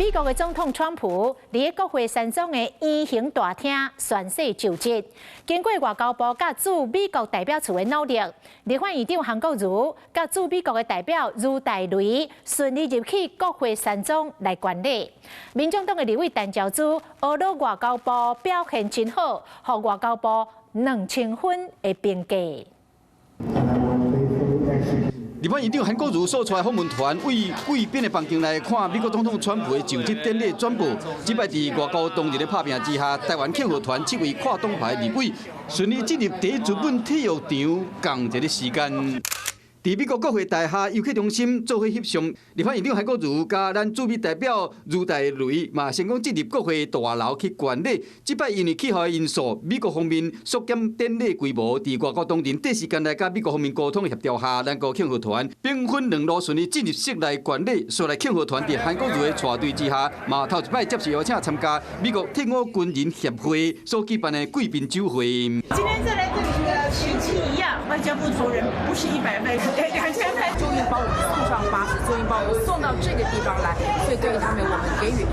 美国的总统川普伫国会山庄的圆形大厅宣誓就职，经过外交部甲驻美国代表处的努力，立法院长韩国瑜甲驻美国的代表余大雷顺利入去国会山庄来观礼。民众党的立委陈昭珠学了外交部表现真好，互外交部2000分的评价。 立法院长韩国瑜所带访问团为贵宾的房间内看美国总统川普的就职典礼转播。即摆伫外交当局的拍拼之下，台湾庆贺团7位跨党派立委顺利进入第一资本体育场，共一个时间。 伫美国国会大厦游客中心做伙翕相，立法院长韩国瑜甲咱驻美代表余大雷嘛成功进入国会大楼去观礼。即摆因为气候的因素，美国方面缩减典礼规模，伫外交当人短时间内甲美国方面沟通协调下，咱个庆贺团兵分两路顺利进入室内观礼。所来庆贺团伫韩国瑜的带队之下，嘛头一摆接受邀请参加美国退伍军人协会所举办的贵宾酒会。今天再来这里的时机一样，外交部同仁不是100份。 2000份，终于把我们送上巴士，终于把我们送到这个地方来，所以对于他们，我们给予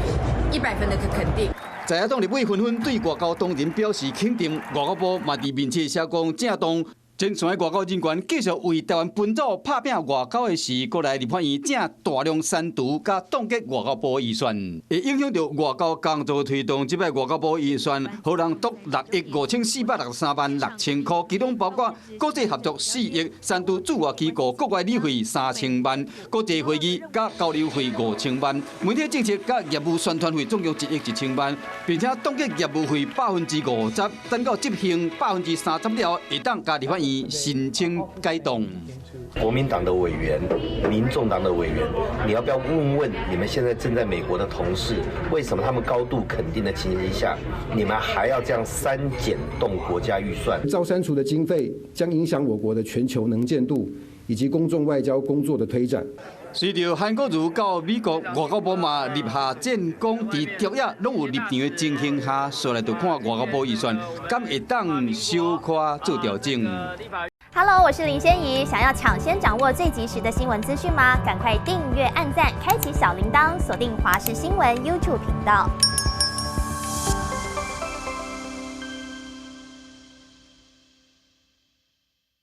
100分的肯定。在野党立委纷纷对外交当人表示肯定，外交部嘛伫面册写讲正当。 前线的外交人员继续为台湾奔走拍拼外交的事，过来立法院正大量删除甲冻结外交部预算，会影响到外交工作推动。即摆外交部预算可能夺6亿5463万6000块，其中包括国际合作4亿，删除驻外机构国外理会3000万，国际会议甲交流费5000万，媒体政策甲业务宣传费总共1亿1000万，并且冻结业务费50%，等到执行30%了，会当甲立法院 申请改动。国民党的委员、民众党的委员，你要不要问问你们现在正在美国的同事，为什么他们高度肯定的情形下，你们还要这样删减动国家预算？照删除的经费将影响我国的全球能见度以及公众外交工作的推展。 随着韩国瑜到美国外交部嘛立下战功，伫朝野拢有立场的情形下，所来就看外交部预算敢会当小可做调整。Hello， 我是林仙怡，想要抢先掌握最及时的新闻资讯吗？赶快订阅、按赞、开启小铃铛，锁定华视新闻 YouTube 频道。